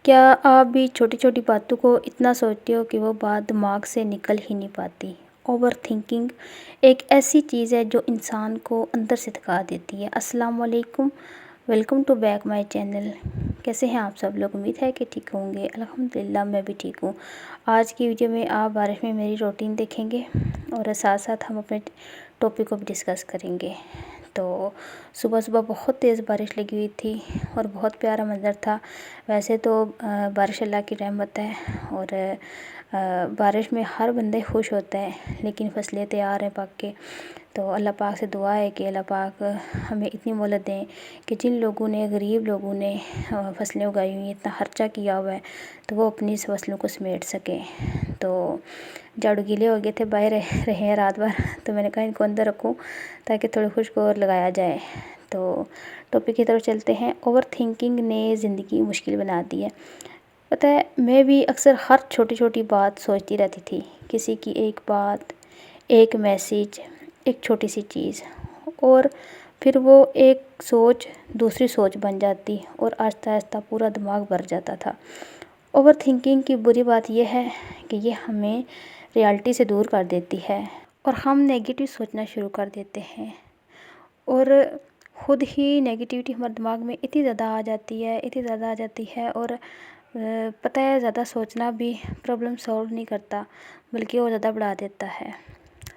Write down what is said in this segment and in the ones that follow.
کیا آپ بھی چھوٹی چھوٹی باتوں کو اتنا سوچتے ہو کہ وہ بات دماغ سے نکل ہی نہیں پاتی؟ اوور تھنکنگ ایک ایسی چیز ہے جو انسان کو اندر سے تھکا دیتی ہے۔ السلام علیکم، welcome to back my channel. کیسے ہیں آپ سب لوگ؟ امید ہے کہ ٹھیک ہوں گے۔ الحمدللہ میں بھی ٹھیک ہوں۔ آج کی ویڈیو میں آپ بارش میں میری روٹین دیکھیں گے اور ساتھ ساتھ ہم اپنے ٹاپک کو بھی ڈسکس کریں گے۔ تو صبح صبح بہت تیز بارش لگی ہوئی تھی اور بہت پیارا منظر تھا۔ ویسے تو بارش اللہ کی رحمت ہے اور بارش میں ہر بندے خوش ہوتا ہے، لیکن فصلیں تیار ہیں پک کے۔ تو اللہ پاک سے دعا ہے کہ اللہ پاک ہمیں اتنی مہلت دیں کہ جن لوگوں نے، غریب لوگوں نے فصلیں اگائی ہوئی ہیں، اتنا خرچہ کیا ہوا ہے، تو وہ اپنی اس فصلوں کو سمیٹ سکیں۔ تو جھاڑو گیلے ہو گئے تھے، باہر رہے ہیں رات بھر، تو میں نے کہا ان کو اندر رکھوں تاکہ تھوڑے خوشک اور لگایا جائے۔ تو ٹاپک کی طرف چلتے ہیں۔ اوور تھنکنگ نے زندگی مشکل بنا دی ہے۔ پتہ ہے، میں بھی اکثر ہر چھوٹی چھوٹی بات سوچتی رہتی تھی، کسی کی ایک بات، ایک میسیج، ایک چھوٹی سی چیز، اور پھر وہ ایک سوچ دوسری سوچ بن جاتی اور آہستہ آہستہ پورا دماغ بھر جاتا تھا۔ اوور تھنکنگ کی بری بات یہ ہے کہ یہ ہمیں ریالٹی سے دور کر دیتی ہے اور ہم نیگیٹو سوچنا شروع کر دیتے ہیں، اور خود ہی نیگیٹیوٹی ہمارے دماغ میں اتنی زیادہ آ جاتی ہے اور پتہ ہے زیادہ سوچنا بھی پرابلم سولو نہیں کرتا، بلکہ وہ زیادہ بڑھا دیتا ہے۔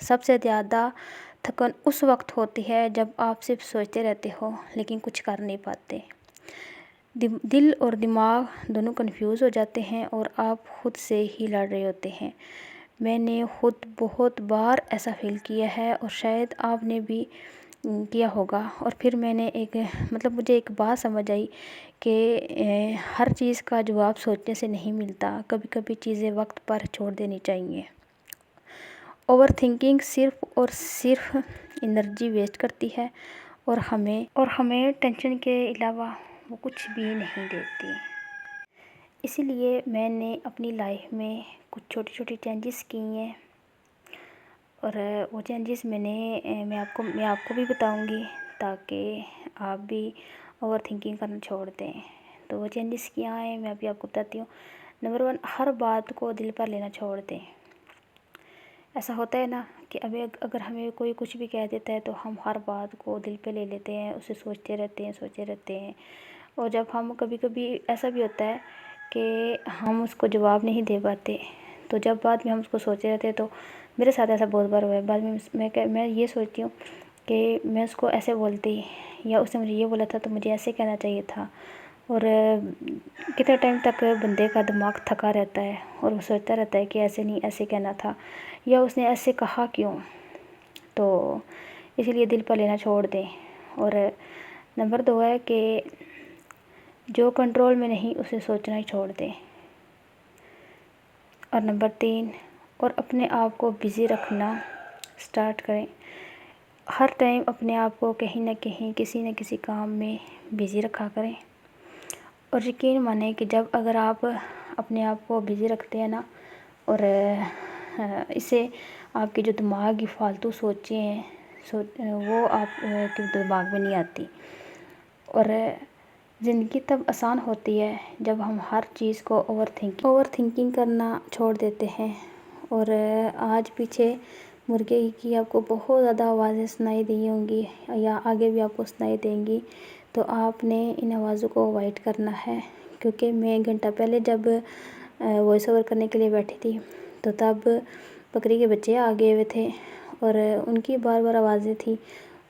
سب سے زیادہ تھکن اس وقت ہوتی ہے جب آپ صرف سوچتے رہتے ہو لیکن کچھ کر نہیں پاتے۔ دل اور دماغ دونوں کنفیوز ہو جاتے ہیں اور آپ خود سے ہی لڑ رہے ہوتے ہیں۔ میں نے خود بہت بار ایسا فیل کیا ہے اور شاید آپ نے بھی کیا ہوگا۔ اور پھر میں نے مجھے ایک بات سمجھ آئی کہ ہر چیز کا جواب سوچنے سے نہیں ملتا، کبھی کبھی چیزیں وقت پر چھوڑ دینی چاہیے۔ اوور تھنکنگ صرف اور صرف انرجی ویسٹ کرتی ہے اور ہمیں ٹینشن کے علاوہ وہ کچھ بھی نہیں دیتی۔ اسی لیے میں نے اپنی لائف میں کچھ چھوٹی چھوٹی چینجز کی ہیں، اور وہ چینجز میں آپ کو بھی بتاؤں گی تاکہ آپ بھی اوور تھنکنگ کرنا چھوڑ دیں۔ تو وہ چینجز کیا ہیں میں ابھی آپ کو بتاتی ہوں۔ نمبر 1، ہر بات کو دل پر لینا چھوڑ دیں۔ ایسا ہوتا ہے نا کہ اگر ہمیں کوئی کچھ بھی کہہ دیتا ہے تو ہم ہر بات کو دل پہ لے لیتے ہیں، اسے سوچتے رہتے ہیں، اور جب ہم کبھی ایسا بھی ہوتا ہے کہ ہم اس کو جواب نہیں دے پاتے، تو جب بعد میں ہم اس کو سوچتے رہتے ہیں، تو میرے ساتھ ایسا بہت بار ہوا ہے۔ بعد میں یہ سوچتی ہوں کہ میں اس کو ایسے بولتی، یا اس نے مجھے یہ بولا تھا تو مجھے ایسے کہنا چاہیے تھا، اور کتنے ٹائم تک بندے کا دماغ تھکا رہتا ہے اور وہ سوچتا رہتا ہے کہ ایسے نہیں، ایسے کہنا تھا، یا اس نے ایسے کہا کیوں۔ تو اسی لیے دل پر لینا چھوڑ دیں۔ اور نمبر 2 ہے کہ جو کنٹرول میں نہیں اسے سوچنا ہی چھوڑ دیں۔ اور نمبر 3، اور اپنے آپ کو بزی رکھنا سٹارٹ کریں۔ ہر ٹائم اپنے آپ کو کہیں نہ کہیں کسی نہ کسی کام میں بزی رکھا کریں، اور یقین مانیں کہ اگر آپ اپنے آپ کو بزی رکھتے ہیں نا، اور اسے آپ کے جو دماغ کی فالتو سوچیں ہیں وہ آپ کے دماغ میں نہیں آتی، اور زندگی تب آسان ہوتی ہے جب ہم ہر چیز کو اوور تھنکنگ کرنا چھوڑ دیتے ہیں۔ اور آج پیچھے مرغے کی آپ کو بہت زیادہ آوازیں سنائی دی ہوں گی، یا آگے بھی آپ کو سنائی دیں گی، تو آپ نے ان آوازوں کو اوائڈ کرنا ہے، کیونکہ میں گھنٹہ پہلے جب وائس اوور کرنے کے لیے بیٹھی تھی تو تب بکری کے بچے آ گئے ہوئے تھے، اور ان کی بار بار آوازیں تھیں،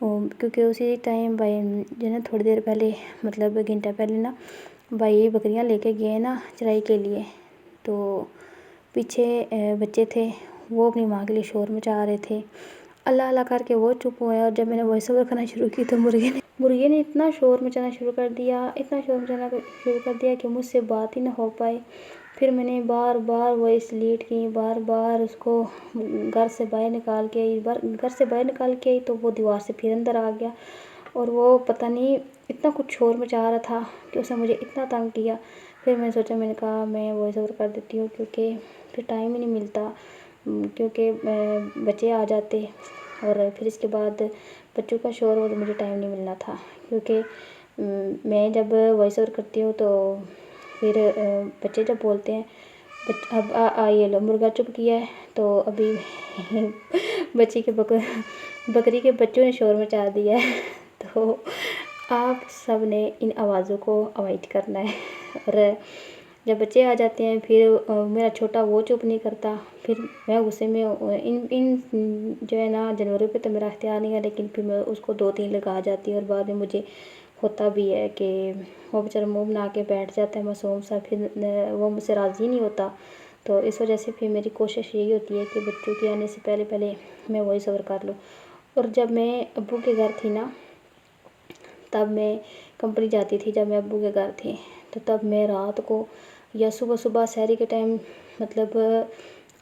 کیونکہ اسی ٹائم بھائی جو نا تھوڑی دیر پہلے گھنٹہ پہلے نا بھائی بکریاں لے کے گئے نا چرائی کے لیے، تو پیچھے بچے تھے، وہ اپنی ماں کے لیے شور مچا رہے تھے۔ اللہ اللہ کر کے وہ چپ ہوئے، اور جب میں نے وائس اوور کرنا شروع کی تو مرغے نے اتنا شور مچانا شروع کر دیا کہ مجھ سے بات ہی نہ ہو پائے۔ پھر میں نے بار بار وائس ڈیلیٹ کی، بار بار اس کو گھر سے باہر نکال کے آئی تو وہ دیوار سے پھر اندر آ گیا، اور وہ پتہ نہیں اتنا کچھ شور مچا رہا تھا کہ اس نے مجھے اتنا تنگ کیا۔ پھر میں نے سوچا، میں نے کہا میں وائس اوور کر دیتی ہوں، کیونکہ پھر ٹائم ہی نہیں ملتا، کیونکہ بچے آ جاتے، اور پھر اس کے بعد بچوں کا شور ہو تو مجھے ٹائم نہیں ملنا تھا، کیونکہ میں جب وائس اوور کرتی ہوں تو پھر بچے جب بولتے ہیں اب یہ لو مرغا چپ کیا ہے، تو ابھی بچی کے بکری کے بچوں نے شور مچا دیا ہے۔ تو آپ سب نے ان آوازوں کو اوائڈ کرنا ہے، اور جب بچے آ جاتے ہیں پھر میرا چھوٹا وہ چپ نہیں کرتا، پھر میں غصے میں ان جو ہے نا جانوروں پہ تو میرا اختیار نہیں ہے، لیکن پھر میں اس کو 2-3 لگا جاتی ہوں، اور بعد میں مجھے ہوتا بھی ہے کہ وہ بیچارہ منہ بنا کے بیٹھ جاتا ہے معصوم سا، پھر وہ مجھ سے راضی نہیں ہوتا۔ تو اس وجہ سے پھر میری کوشش یہی ہوتی ہے کہ بچوں کے آنے سے پہلے میں وائس اوور کر لوں۔ اور جب میں ابو کے گھر تھی نا، تب میں کمپنی جاتی تھی، جب میں ابو کے گھر تھی تو تب میں رات کو یا صبح سحری کے ٹائم، مطلب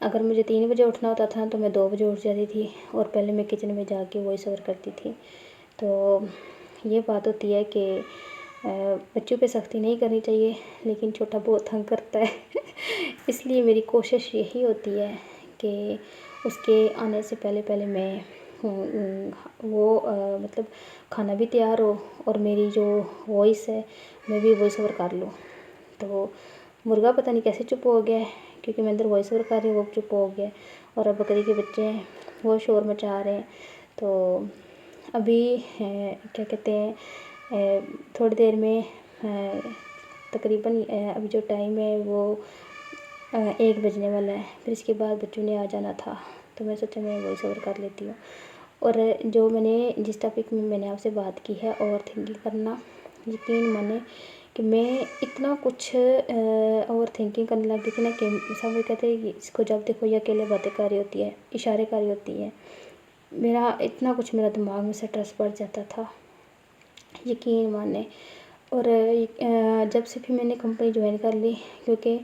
اگر مجھے 3 بجے اٹھنا ہوتا تھا تو میں 2 بجے اٹھ جاتی تھی، اور پہلے میں کچن میں جا کے وائس اوور کرتی تھی۔ تو یہ بات ہوتی ہے کہ بچوں پہ سختی نہیں کرنی چاہیے، لیکن چھوٹا بہت تنگ کرتا ہے اس لیے میری کوشش یہی ہوتی ہے کہ اس کے آنے سے پہلے میں وہ مطلب کھانا بھی تیار ہو، اور میری جو وائس ہے میں بھی وائس اوور کر لوں۔ تو مرغا پتہ نہیں کیسے چپ ہو گیا ہے، کیونکہ میں اندر وائس اوور کر رہی ہوں، وہ چپ ہو گیا ہے، اور اب بکری کے بچے ہیں وہ شور مچا رہے ہیں۔ تو ابھی کیا کہتے ہیں، تھوڑی دیر میں تقریباً ابھی جو ٹائم ہے وہ 1 بجنے والا ہے، پھر اس کے بعد بچوں نے آ جانا تھا، تو میں سوچا میں وائس اوور کر لیتی ہوں۔ اور جو میں نے جس ٹاپک میں نے آپ سے بات کی ہے اوور تھنکنگ کرنا، یقین مانیں کہ میں اتنا کچھ اوور تھنکنگ کرنے لگ گئی تھی نا کہ سب کہتے ہیں کہ اس کو جب دیکھو یہ اکیلے باتیں کر رہی ہوتی ہے، اشارے کر رہی ہوتی ہے، میرا اتنا کچھ میرا دماغ میں سٹریس بڑھ جاتا تھا، یقین مانیں۔ اور جب سے پھر میں نے کمپنی جوائن کر لی، کیونکہ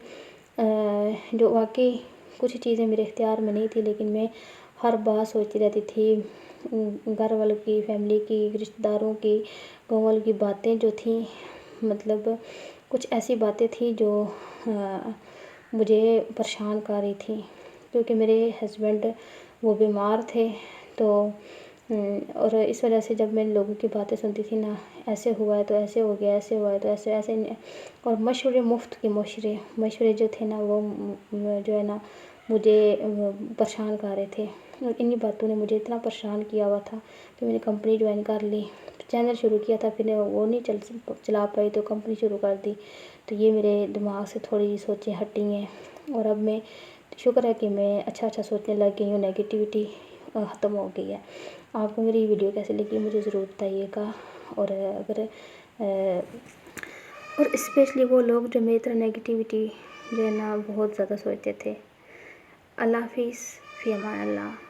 جو واقعی کچھ چیزیں میرے اختیار میں نہیں تھی، لیکن میں ہر بات سوچتی رہتی تھی، گھر والوں کی، فیملی کی، رشتہ داروں کی، گاؤں والوں کی باتیں جو تھیں، مطلب کچھ ایسی باتیں تھیں جو مجھے پریشان کر رہی تھیں، کیونکہ میرے ہسبینڈ وہ بیمار تھے۔ تو اور اس وجہ سے جب میں لوگوں کی باتیں سنتی تھی نا، ایسے ہوا ہے تو ایسے ہو گیا، ایسے ہوا ہے تو ایسے اور مشورے، مفت کے مشورے جو تھے نا، وہ جو ہے نا مجھے پریشان کر رہے تھے، اور انہی باتوں نے مجھے اتنا پریشان کیا ہوا تھا کہ میں نے کمپنی جوائن کر لی، چینل شروع کیا تھا، پھر وہ نہیں چلا پائی تو کمپنی شروع کر دی۔ تو یہ میرے دماغ سے تھوڑی سوچیں ہٹی ہیں، اور اب میں شکر ہے کہ میں اچھا سوچنے لگ گئی ہوں، نیگیٹیوٹی ختم ہو گئی ہے۔ آپ کو میری ویڈیو کیسے لگی مجھے ضرور بتائیے گا، اور اگر اور اسپیشلی وہ لوگ جو میری طرح نیگیٹیوٹی جو ہے نا بہت زیادہ سوچتے تھے۔ اللہ حافظ، فی امان اللہ۔